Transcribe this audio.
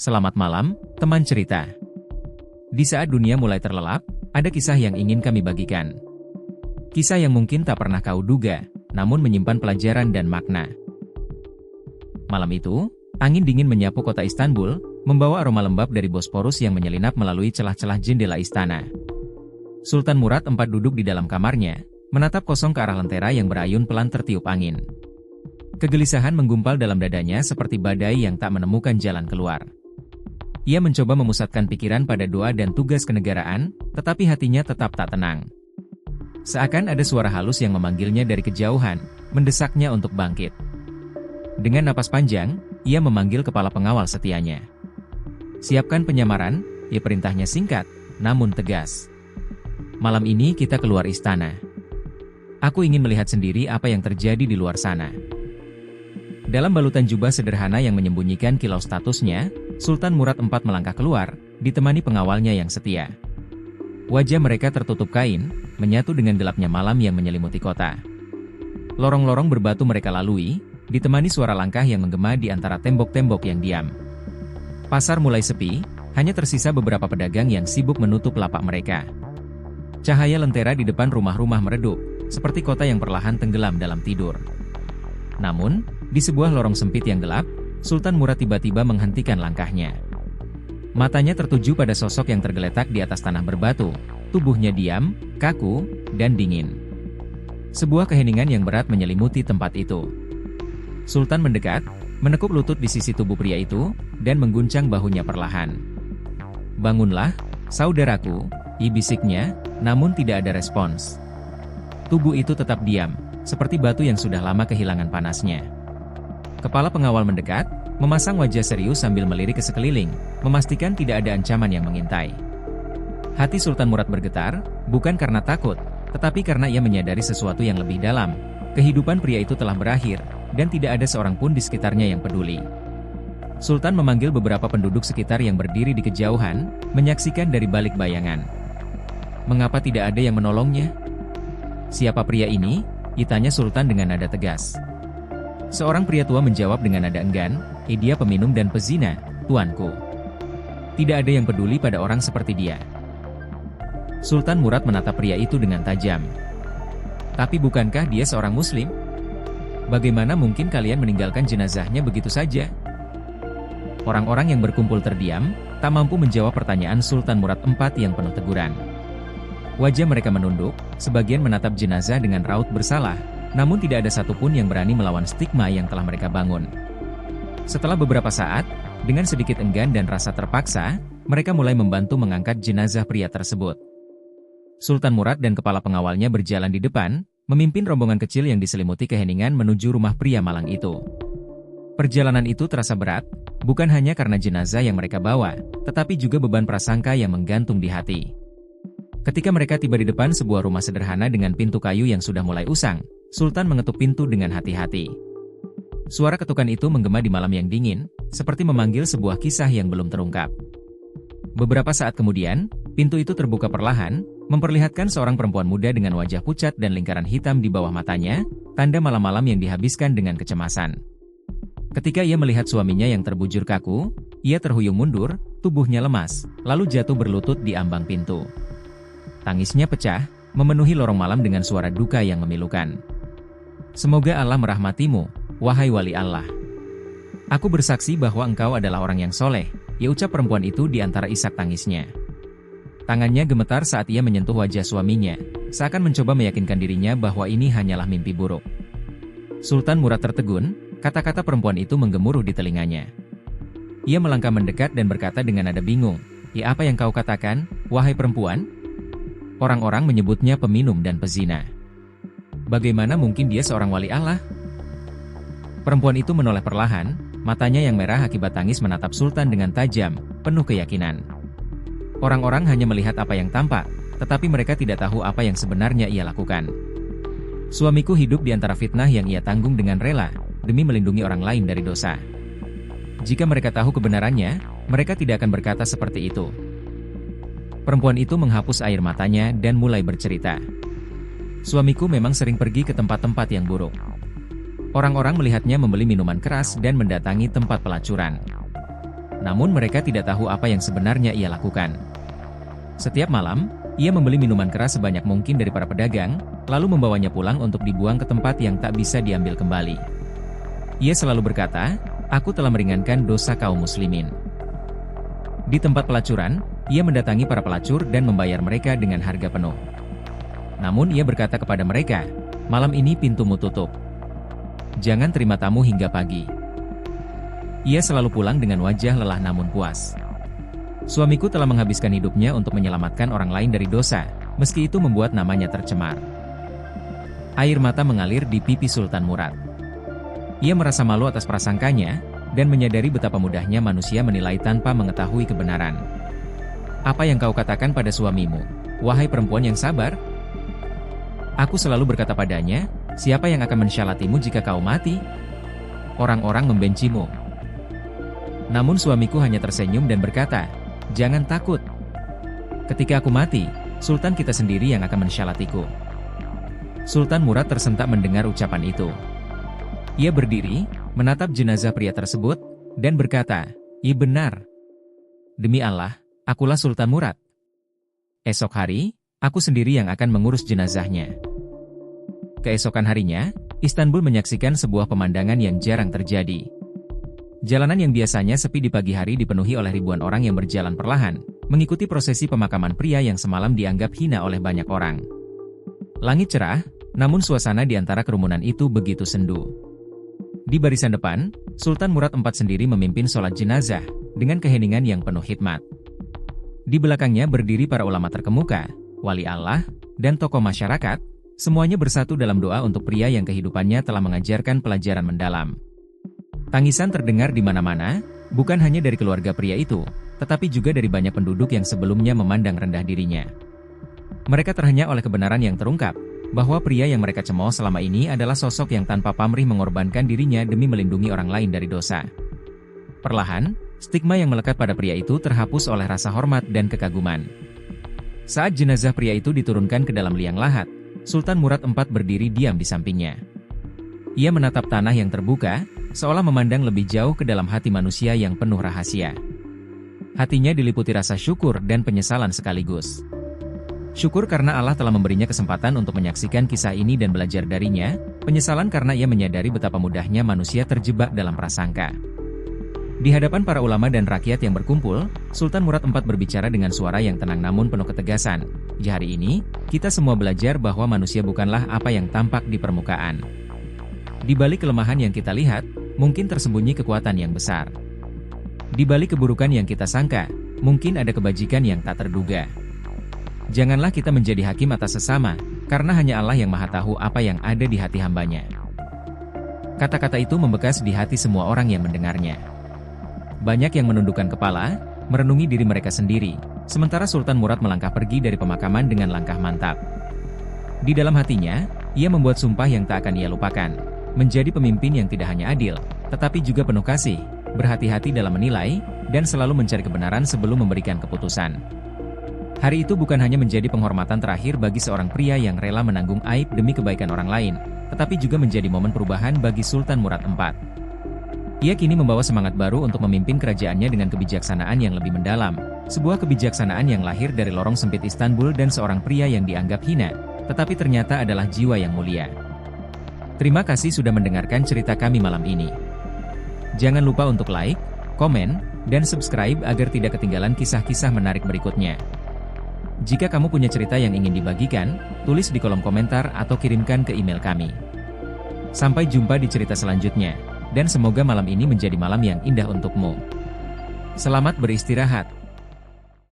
Selamat malam, teman cerita. Di saat dunia mulai terlelap, ada kisah yang ingin kami bagikan. Kisah yang mungkin tak pernah kau duga, namun menyimpan pelajaran dan makna. Malam itu, angin dingin menyapu kota Istanbul, membawa aroma lembab dari Bosporus yang menyelinap melalui celah-celah jendela istana. Sultan Murad IV duduk di dalam kamarnya, menatap kosong ke arah lentera yang berayun pelan tertiup angin. Kegelisahan menggumpal dalam dadanya seperti badai yang tak menemukan jalan keluar. Ia mencoba memusatkan pikiran pada doa dan tugas kenegaraan, tetapi hatinya tetap tak tenang. Seakan ada suara halus yang memanggilnya dari kejauhan, mendesaknya untuk bangkit. Dengan napas panjang, ia memanggil kepala pengawal setianya. Siapkan penyamaran, ya perintahnya singkat, namun tegas. Malam ini kita keluar istana. Aku ingin melihat sendiri apa yang terjadi di luar sana. Dalam balutan jubah sederhana yang menyembunyikan kilau statusnya, Sultan Murad IV melangkah keluar, ditemani pengawalnya yang setia. Wajah mereka tertutup kain, menyatu dengan gelapnya malam yang menyelimuti kota. Lorong-lorong berbatu mereka lalui, ditemani suara langkah yang menggema di antara tembok-tembok yang diam. Pasar mulai sepi, hanya tersisa beberapa pedagang yang sibuk menutup lapak mereka. Cahaya lentera di depan rumah-rumah meredup, seperti kota yang perlahan tenggelam dalam tidur. Namun, di sebuah lorong sempit yang gelap, Sultan Murad tiba-tiba menghentikan langkahnya. Matanya tertuju pada sosok yang tergeletak di atas tanah berbatu, tubuhnya diam, kaku, dan dingin. Sebuah keheningan yang berat menyelimuti tempat itu. Sultan mendekat, menekuk lutut di sisi tubuh pria itu, dan mengguncang bahunya perlahan. "Bangunlah, saudaraku," bisiknya, namun tidak ada respons. Tubuh itu tetap diam, seperti batu yang sudah lama kehilangan panasnya. Kepala pengawal mendekat, memasang wajah serius sambil melirik ke sekeliling, memastikan tidak ada ancaman yang mengintai. Hati Sultan Murad bergetar, bukan karena takut, tetapi karena ia menyadari sesuatu yang lebih dalam. Kehidupan pria itu telah berakhir, dan tidak ada seorang pun di sekitarnya yang peduli. Sultan memanggil beberapa penduduk sekitar yang berdiri di kejauhan, menyaksikan dari balik bayangan. Mengapa tidak ada yang menolongnya? "Siapa pria ini?" tanya Sultan dengan nada tegas. Seorang pria tua menjawab dengan nada enggan, "Dia peminum dan pezina, tuanku. Tidak ada yang peduli pada orang seperti dia." Sultan Murad menatap pria itu dengan tajam. "Tapi bukankah dia seorang muslim? Bagaimana mungkin kalian meninggalkan jenazahnya begitu saja?" Orang-orang yang berkumpul terdiam, tak mampu menjawab pertanyaan Sultan Murad IV yang penuh teguran. Wajah mereka menunduk, sebagian menatap jenazah dengan raut bersalah, namun tidak ada satupun yang berani melawan stigma yang telah mereka bangun. Setelah beberapa saat, dengan sedikit enggan dan rasa terpaksa, mereka mulai membantu mengangkat jenazah pria tersebut. Sultan Murad dan kepala pengawalnya berjalan di depan, memimpin rombongan kecil yang diselimuti keheningan menuju rumah pria malang itu. Perjalanan itu terasa berat, bukan hanya karena jenazah yang mereka bawa, tetapi juga beban prasangka yang menggantung di hati. Ketika mereka tiba di depan sebuah rumah sederhana dengan pintu kayu yang sudah mulai usang, Sultan mengetuk pintu dengan hati-hati. Suara ketukan itu menggema di malam yang dingin, seperti memanggil sebuah kisah yang belum terungkap. Beberapa saat kemudian, pintu itu terbuka perlahan, memperlihatkan seorang perempuan muda dengan wajah pucat dan lingkaran hitam di bawah matanya, tanda malam-malam yang dihabiskan dengan kecemasan. Ketika ia melihat suaminya yang terbujur kaku, ia terhuyung mundur, tubuhnya lemas, lalu jatuh berlutut di ambang pintu. Tangisnya pecah, memenuhi lorong malam dengan suara duka yang memilukan. "Semoga Allah merahmatimu, wahai wali Allah. Aku bersaksi bahwa engkau adalah orang yang soleh," ucap perempuan itu di antara isak tangisnya. Tangannya gemetar saat ia menyentuh wajah suaminya, seakan mencoba meyakinkan dirinya bahwa ini hanyalah mimpi buruk. Sultan Murad tertegun, kata-kata perempuan itu menggemuruh di telinganya. Ia melangkah mendekat dan berkata dengan nada bingung, "Apa yang kau katakan, wahai perempuan? Orang-orang menyebutnya peminum dan pezina. Bagaimana mungkin dia seorang wali Allah?" Perempuan itu menoleh perlahan, matanya yang merah akibat tangis menatap Sultan dengan tajam, penuh keyakinan. Orang-orang hanya melihat apa yang tampak, tetapi mereka tidak tahu apa yang sebenarnya ia lakukan. "Suamiku hidup di antara fitnah yang ia tanggung dengan rela, demi melindungi orang lain dari dosa. Jika mereka tahu kebenarannya, mereka tidak akan berkata seperti itu." Perempuan itu menghapus air matanya dan mulai bercerita. "Suamiku memang sering pergi ke tempat-tempat yang buruk. Orang-orang melihatnya membeli minuman keras dan mendatangi tempat pelacuran. Namun mereka tidak tahu apa yang sebenarnya ia lakukan. Setiap malam, ia membeli minuman keras sebanyak mungkin dari para pedagang, lalu membawanya pulang untuk dibuang ke tempat yang tak bisa diambil kembali. Ia selalu berkata, "Aku telah meringankan dosa kaum muslimin." Di tempat pelacuran, ia mendatangi para pelacur dan membayar mereka dengan harga penuh. Namun ia berkata kepada mereka, "Malam ini pintumu tutup. Jangan terima tamu hingga pagi." Ia selalu pulang dengan wajah lelah namun puas. "Suamiku telah menghabiskan hidupnya untuk menyelamatkan orang lain dari dosa, meski itu membuat namanya tercemar." Air mata mengalir di pipi Sultan Murad. Ia merasa malu atas prasangkanya, dan menyadari betapa mudahnya manusia menilai tanpa mengetahui kebenaran. "Apa yang kau katakan pada suamimu, wahai perempuan yang sabar?" Aku selalu berkata padanya, "Siapa yang akan mensyalatimu jika kau mati? Orang-orang membencimu." Namun suamiku hanya tersenyum dan berkata, "Jangan takut. Ketika aku mati, Sultan kita sendiri yang akan mensyalatiku." Sultan Murad tersentak mendengar ucapan itu. Ia berdiri, menatap jenazah pria tersebut, dan berkata, "Iya benar. Demi Allah, akulah Sultan Murad. Esok hari, aku sendiri yang akan mengurus jenazahnya." Keesokan harinya, Istanbul menyaksikan sebuah pemandangan yang jarang terjadi. Jalanan yang biasanya sepi di pagi hari dipenuhi oleh ribuan orang yang berjalan perlahan, mengikuti prosesi pemakaman pria yang semalam dianggap hina oleh banyak orang. Langit cerah, namun suasana di antara kerumunan itu begitu sendu. Di barisan depan, Sultan Murad IV sendiri memimpin sholat jenazah, dengan keheningan yang penuh hikmat. Di belakangnya berdiri para ulama terkemuka, wali Allah, dan tokoh masyarakat, semuanya bersatu dalam doa untuk pria yang kehidupannya telah mengajarkan pelajaran mendalam. Tangisan terdengar di mana-mana, bukan hanya dari keluarga pria itu, tetapi juga dari banyak penduduk yang sebelumnya memandang rendah dirinya. Mereka terhenyak oleh kebenaran yang terungkap, bahwa pria yang mereka cemooh selama ini adalah sosok yang tanpa pamrih mengorbankan dirinya demi melindungi orang lain dari dosa. Perlahan, stigma yang melekat pada pria itu terhapus oleh rasa hormat dan kekaguman. Saat jenazah pria itu diturunkan ke dalam liang lahat, Sultan Murad IV berdiri diam di sampingnya. Ia menatap tanah yang terbuka, seolah memandang lebih jauh ke dalam hati manusia yang penuh rahasia. Hatinya diliputi rasa syukur dan penyesalan sekaligus. Syukur karena Allah telah memberinya kesempatan untuk menyaksikan kisah ini dan belajar darinya, penyesalan karena ia menyadari betapa mudahnya manusia terjebak dalam prasangka. Di hadapan para ulama dan rakyat yang berkumpul, Sultan Murad IV berbicara dengan suara yang tenang namun penuh ketegasan. Di hari ini, kita semua belajar bahwa manusia bukanlah apa yang tampak di permukaan. Di balik kelemahan yang kita lihat, mungkin tersembunyi kekuatan yang besar. Di balik keburukan yang kita sangka, mungkin ada kebajikan yang tak terduga. Janganlah kita menjadi hakim atas sesama, karena hanya Allah yang Maha Tahu apa yang ada di hati hambanya. Kata-kata itu membekas di hati semua orang yang mendengarnya. Banyak yang menundukkan kepala, merenungi diri mereka sendiri, sementara Sultan Murad melangkah pergi dari pemakaman dengan langkah mantap. Di dalam hatinya, ia membuat sumpah yang tak akan ia lupakan. Menjadi pemimpin yang tidak hanya adil, tetapi juga penuh kasih, berhati-hati dalam menilai, dan selalu mencari kebenaran sebelum memberikan keputusan. Hari itu bukan hanya menjadi penghormatan terakhir bagi seorang pria yang rela menanggung aib demi kebaikan orang lain, tetapi juga menjadi momen perubahan bagi Sultan Murad IV. Ia kini membawa semangat baru untuk memimpin kerajaannya dengan kebijaksanaan yang lebih mendalam, sebuah kebijaksanaan yang lahir dari lorong sempit Istanbul dan seorang pria yang dianggap hina, tetapi ternyata adalah jiwa yang mulia. Terima kasih sudah mendengarkan cerita kami malam ini. Jangan lupa untuk like, komen, dan subscribe agar tidak ketinggalan kisah-kisah menarik berikutnya. Jika kamu punya cerita yang ingin dibagikan, tulis di kolom komentar atau kirimkan ke email kami. Sampai jumpa di cerita selanjutnya, dan semoga malam ini menjadi malam yang indah untukmu. Selamat beristirahat.